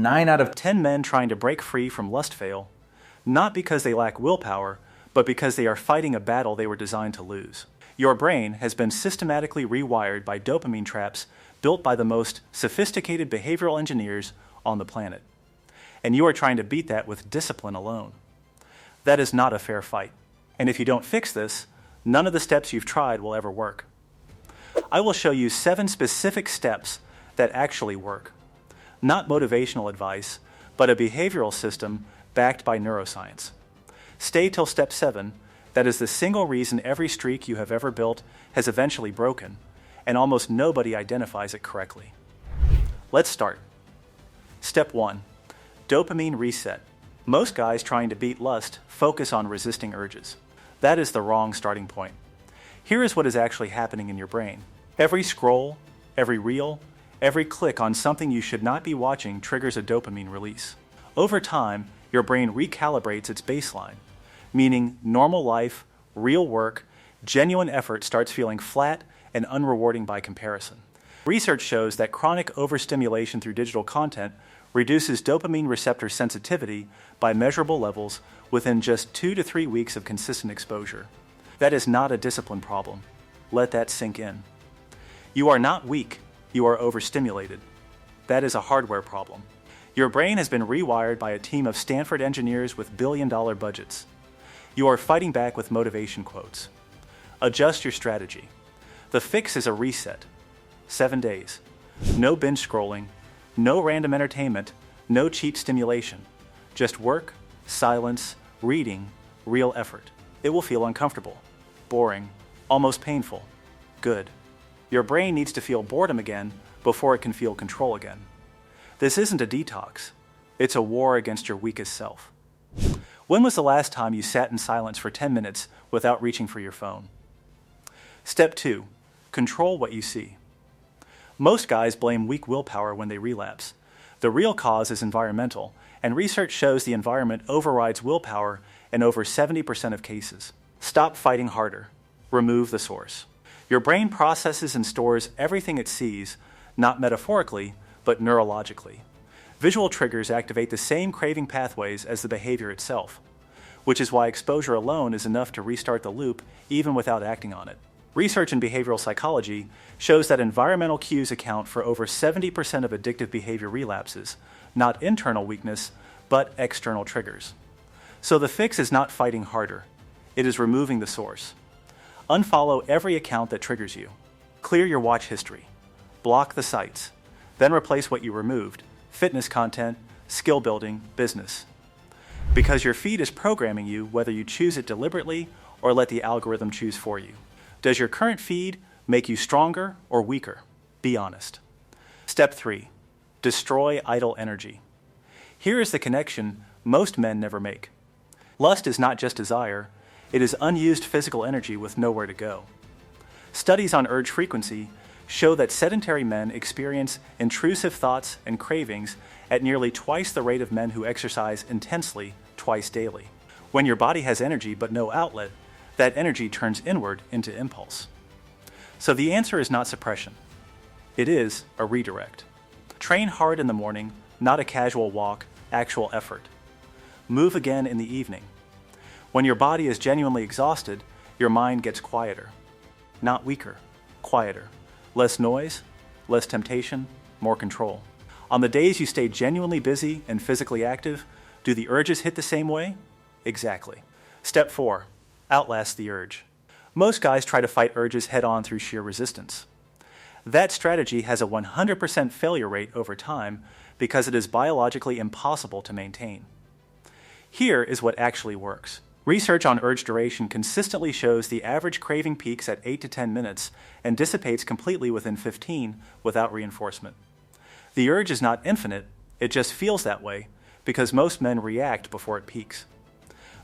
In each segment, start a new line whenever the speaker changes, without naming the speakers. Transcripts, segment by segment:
9 out of 10 men trying to break free from lust fail, not because they lack willpower, but because they are fighting a battle they were designed to lose. Your brain has been systematically rewired by dopamine traps built by the most sophisticated behavioral engineers on the planet. And you are trying to beat that with discipline alone. That is not a fair fight. And if you don't fix this, none of the steps you've tried will ever work. I will show you 7 specific steps that actually work. Not motivational advice, but a behavioral system backed by neuroscience. Stay till step 7. That is the single reason every streak you have ever built has eventually broken, and almost nobody identifies it correctly. Let's start. Step 1. Dopamine reset. Most guys trying to beat lust focus on resisting urges. That is the wrong starting point. Here is what is actually happening in your brain. Every scroll, every reel, every click on something you should not be watching triggers a dopamine release. Over time, your brain recalibrates its baseline, meaning normal life, real work, genuine effort starts feeling flat and unrewarding by comparison. Research shows that chronic overstimulation through digital content reduces dopamine receptor sensitivity by measurable levels within just 2 to 3 weeks of consistent exposure. That is not a discipline problem. Let that sink in. You are not weak, you are overstimulated. That is a hardware problem. Your brain has been rewired by a team of Stanford engineers with billion-dollar budgets. You are fighting back with motivation quotes. Adjust your strategy. The fix is a reset. 7 days. No binge scrolling, no random entertainment, no cheap stimulation. Just work, silence, reading, real effort. It will feel uncomfortable, boring, almost painful. Good. Your brain needs to feel boredom again before it can feel control again. This isn't a detox. It's a war against your weakest self. When was the last time you sat in silence for 10 minutes without reaching for your phone? Step 2. Control what you see. Most guys blame weak willpower when they relapse. The real cause is environmental, and research shows the environment overrides willpower in over 70% of cases. Stop fighting harder. Remove the source. Your brain processes and stores everything it sees, not metaphorically, but neurologically. Visual triggers activate the same craving pathways as the behavior itself, which is why exposure alone is enough to restart the loop even without acting on it. Research in behavioral psychology shows that environmental cues account for over 70% of addictive behavior relapses, not internal weakness, but external triggers. So the fix is not fighting harder. It is removing the source. Unfollow every account that triggers you. Clear your watch history. Block the sites. Then replace what you removed: fitness content, skill building, business. Because your feed is programming you whether you choose it deliberately or let the algorithm choose for you. Does your current feed make you stronger or weaker? Be honest. Step 3. Destroy idle energy. Here is the connection most men never make. Lust is not just desire, it is unused physical energy with nowhere to go. Studies on urge frequency show that sedentary men experience intrusive thoughts and cravings at nearly twice the rate of men who exercise intensely twice daily. When your body has energy but no outlet, that energy turns inward into impulse. So the answer is not suppression. It is a redirect. Train hard in the morning, not a casual walk, actual effort. Move again in the evening. When your body is genuinely exhausted, your mind gets quieter. Not weaker, quieter. Less noise, less temptation, more control. On the days you stay genuinely busy and physically active, do the urges hit the same way? Exactly. Step 4. Outlast the urge. Most guys try to fight urges head-on through sheer resistance. That strategy has a 100% failure rate over time because it is biologically impossible to maintain. Here is what actually works. Research on urge duration consistently shows the average craving peaks at 8 to 10 minutes and dissipates completely within 15 without reinforcement. The urge is not infinite, it just feels that way because most men react before it peaks.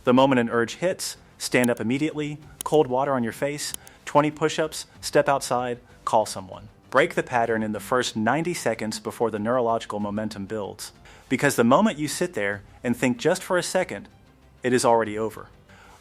The moment an urge hits, stand up immediately, cold water on your face, 20 push-ups, step outside, call someone. Break the pattern in the first 90 seconds before the neurological momentum builds. Because the moment you sit there and think just for a second, it is already over.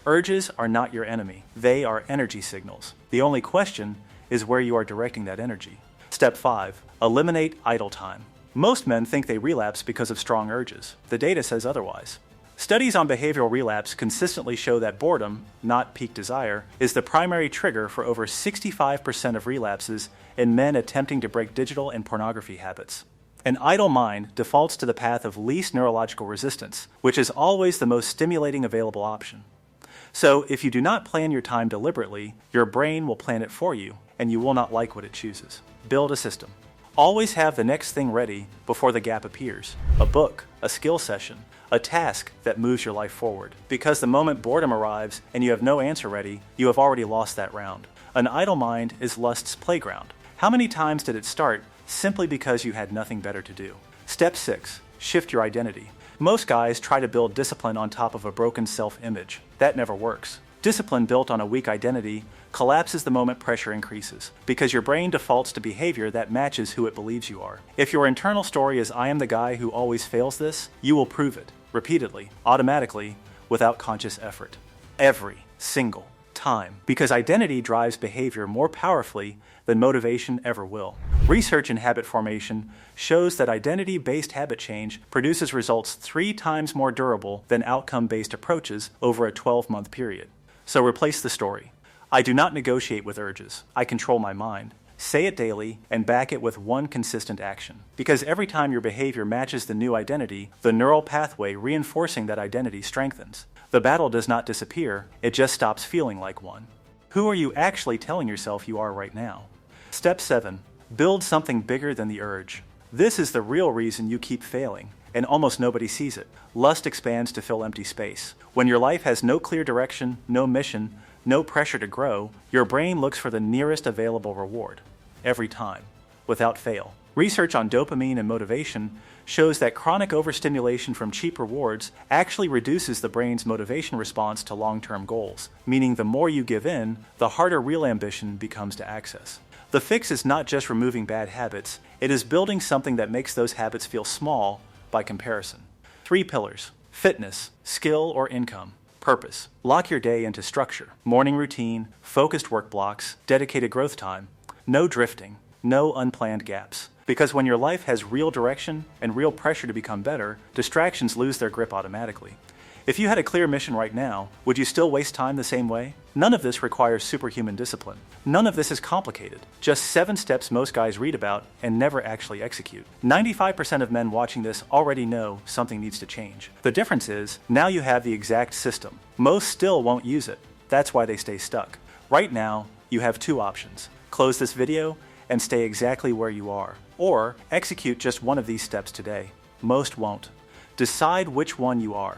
Urges are not your enemy. They are energy signals. The only question is where you are directing that energy. Step 5. Eliminate idle time. Most men think they relapse because of strong urges. The data says otherwise. Studies on behavioral relapse consistently show that boredom, not peak desire, is the primary trigger for over 65% of relapses in men attempting to break digital and pornography habits. An idle mind defaults to the path of least neurological resistance, which is always the most stimulating available option. So, if you do not plan your time deliberately, your brain will plan it for you, and you will not like what it chooses. Build a system. Always have the next thing ready before the gap appears. A book, a skill session, a task that moves your life forward. Because the moment boredom arrives and you have no answer ready, you have already lost that round. An idle mind is lust's playground. How many times did it start simply because you had nothing better to do? Step 6. Shift your identity. Most guys try to build discipline on top of a broken self-image. That never works. Discipline built on a weak identity collapses the moment pressure increases, because your brain defaults to behavior that matches who it believes you are. If your internal story is "I am the guy who always fails this," you will prove it, repeatedly, automatically, without conscious effort. Every single time. Because identity drives behavior more powerfully than motivation ever will. Research in habit formation shows that identity-based habit change produces results 3 times more durable than outcome-based approaches over a 12-month period. So replace the story. I do not negotiate with urges. I control my mind. Say it daily and back it with one consistent action. Because every time your behavior matches the new identity, the neural pathway reinforcing that identity strengthens. The battle does not disappear, it just stops feeling like one. Who are you actually telling yourself you are right now? Step 7. Build something bigger than the urge. This is the real reason you keep failing, and almost nobody sees it. Lust expands to fill empty space. When your life has no clear direction, no mission, no pressure to grow, your brain looks for the nearest available reward. Every time. Without fail. Research on dopamine and motivation shows that chronic overstimulation from cheap rewards actually reduces the brain's motivation response to long-term goals, meaning the more you give in, the harder real ambition becomes to access. The fix is not just removing bad habits, it is building something that makes those habits feel small by comparison. 3 pillars: fitness, skill or income, purpose. Lock your day into structure, morning routine, focused work blocks, dedicated growth time. No drifting, no unplanned gaps. Because when your life has real direction and real pressure to become better, distractions lose their grip automatically. If you had a clear mission right now, would you still waste time the same way? None of this requires superhuman discipline. None of this is complicated. Just 7 steps most guys read about and never actually execute. 95% of men watching this already know something needs to change. The difference is, now you have the exact system. Most still won't use it. That's why they stay stuck. Right now, you have 2 options. Close this video and stay exactly where you are. Or execute just one of these steps today. Most won't. Decide which one you are.